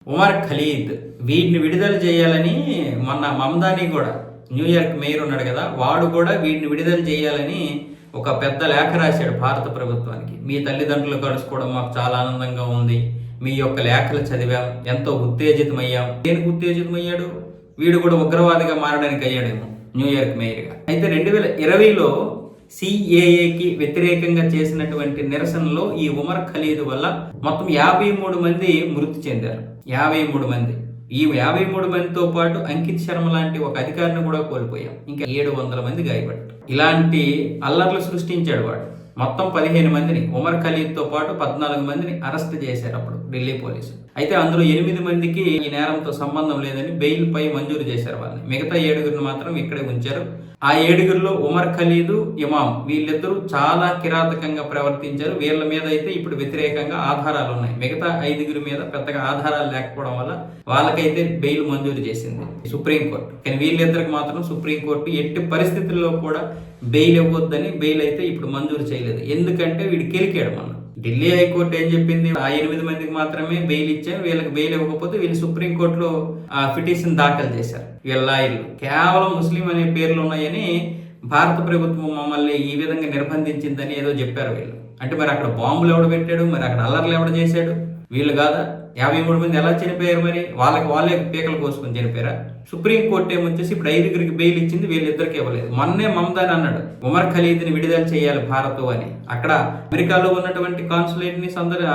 Umar Khalid వీడిని విడుదల చేయాలని మొన్న మమదాని కూడా న్యూయార్క్ మేయర్ ఉన్నాడు కదా, వాడు కూడా వీడిని విడుదల చేయాలని ఒక పెద్ద లేఖ రాశాడు భారత ప్రభుత్వానికి. మీ తల్లిదండ్రులు కలుసుకోవడం మాకు చాలా ఆనందంగా ఉంది, మీ యొక్క లేఖలు చదివాం, ఎంతో ఉత్తేజితమయ్యాం. దేనికి ఉత్తేజితమయ్యాడు? వీడు కూడా ఉగ్రవాదిగా మారడానికి అయ్యాడేమో న్యూయార్క్ మేయర్గా. అయితే 2020లో సిఏఏకి వ్యతిరేకంగా చేసినటువంటి నిరసనలో ఈ ఉమర్ ఖలీద్ వల్ల మొత్తం 53 మంది మృతి చెందారు. 53 మంది. ఈ 53 మందితో పాటు అంకిత్ శర్మ లాంటి ఒక అధికారిని కూడా కోల్పోయాం. ఇంకా 700 మంది గాయపడ్డారు. ఇలాంటి అల్లర్లు సృష్టించాడు వాడు. మొత్తం 15 మందిని, ఉమర్ ఖలీద్తో పాటు 14 మందిని అరెస్ట్ చేశారు అప్పుడు ఢిల్లీ పోలీసులు. అయితే అందులో 8 మందికి ఈ నేరంతో సంబంధం లేదని బెయిల్ పై మంజూరు చేశారు వాళ్ళని. మిగతా 7 మాత్రం ఇక్కడే ఉంచారు. ఆ 7 ఉమర్ ఖలీదు, ఇమాం వీళ్ళిద్దరూ చాలా కిరాతకంగా ప్రవర్తించారు. వీళ్ళ మీద అయితే ఇప్పుడు వ్యతిరేకంగా ఆధారాలు ఉన్నాయి. మిగతా 5 మీద పెద్దగా ఆధారాలు లేకపోవడం వల్ల వాళ్ళకైతే బెయిల్ మంజూరు చేసింది సుప్రీంకోర్టు. కానీ వీళ్ళిద్దరికి మాత్రం సుప్రీంకోర్టు ఎట్టి పరిస్థితుల్లో కూడా బెయిల్ ఇవ్వద్దని బెయిల్ అయితే ఇప్పుడు మంజూరు చేయలేదు. ఎందుకంటే వీడు కెలికాడు మొన్న. ఢిల్లీ హైకోర్టు ఏం చెప్పింది? ఆ 8 మందికి మాత్రమే బెయిల్ ఇచ్చారు, వీళ్ళకి బెయిల్ ఇవ్వకపోతే వీళ్ళు సుప్రీంకోర్టులో పిటిషన్ దాఖలు చేశారు. వీళ్ళ లాయర్లు కేవలం ముస్లిం అనే పేర్లు ఉన్నాయని భారత ప్రభుత్వం మమ్మల్ని ఈ విధంగా నిర్బంధించిందని ఏదో చెప్పారు వీళ్ళు. అంటే మరి అక్కడ బాంబులు ఎవడు పెట్టాడు, మరి అక్కడ అల్లర్లు ఎవడు చేశాడు? వీళ్ళు కాదా? 53 మంది ఎలా చనిపోయారు? మరి వాళ్ళే పీకలు కోసుకొని చనిపోయారా? సుప్రీంకోర్టు ఏమొచ్చేసి ఇప్పుడు 5 బెయిల్ ఇచ్చింది, వీళ్ళిద్దరికి ఇవ్వలేదు. మొన్నే మమదాని అన్నాడు ఉమర్ ఖలీద్ని విడుదల చేయాలి భారత్ అని. అక్కడ అమెరికాలో ఉన్నటువంటి కాన్సులేట్ ని అందరూ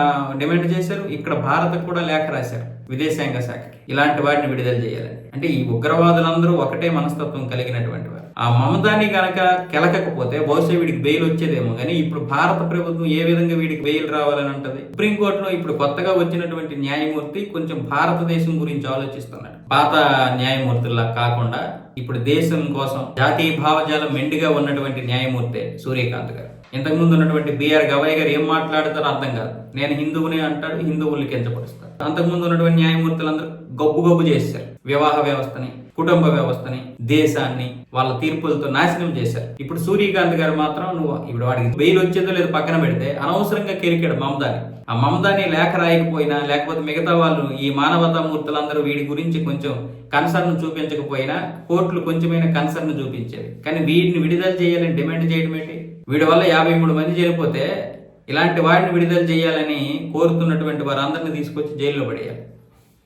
డిమాండ్ చేశారు. ఇక్కడ భారత్ కూడా లేఖ రాశారు విదేశాంగ శాఖకి, ఇలాంటి వాడిని విడుదల చేయాలని. అంటే ఈ ఉగ్రవాదులందరూ ఒకటే మనస్తత్వం కలిగినటువంటి వారు. ఆ మమదాని కనుక కెలకపోతే బహుశా వీడికి బెయిల్ వచ్చేదేమో. కానీ ఇప్పుడు భారత ప్రభుత్వం ఏ విధంగా వీడికి బెయిల్ రావాలని అంటది? సుప్రీంకోర్టులో ఇప్పుడు కొత్తగా వచ్చినటువంటి న్యాయమూర్తి కొంచెం భారతదేశం గురించి ఆలోచిస్తున్నాడు. పాత న్యాయమూర్తుల్లా కాకుండా ఇప్పుడు దేశం కోసం జాతీయ భావజాలం మెండుగా ఉన్నటువంటి న్యాయమూర్తి సూర్యకాంత్ గారు. ఇంతకుముందు ఉన్నటువంటి బిఆర్ గవాయ్ గారు ఏం మాట్లాడతారో అర్థం కాదు. నేను హిందువుని అంటాడు, హిందువుల్ని కించపరుస్తాడు. అంతకుముందు ఉన్నటువంటి న్యాయమూర్తులందరూ గబ్బు చేశారు. వివాహ వ్యవస్థని, కుటుంబ వ్యవస్థని, దేశాన్ని వాళ్ళ తీర్పులతో నాశనం చేశారు. ఇప్పుడు సూర్యకాంత్ గారు మాత్రం ఇప్పుడు వాడికి బెయిల్ వచ్చేదో లేదో పక్కన పెడితే అనవసరంగా కెరికాడు మమదాని. ఆ మమదాని లేఖ రాయకపోయినా, లేకపోతే మిగతా వాళ్ళు ఈ మానవతా మూర్తులందరూ వీడి గురించి కొంచెం కన్సర్న్ చూపించకపోయినా కోర్టులు కొంచెమైనా కన్సర్న్ చూపించేది. కానీ వీడిని విడుదల చేయాలని డిమాండ్ చేయడం ఏంటి? వీడి వల్ల 53 మంది చనిపోతే ఇలాంటి వాడిని విడుదల చేయాలని కోరుతున్నటువంటి వారందరినీ తీసుకొచ్చి జైల్లో పడేయాలి.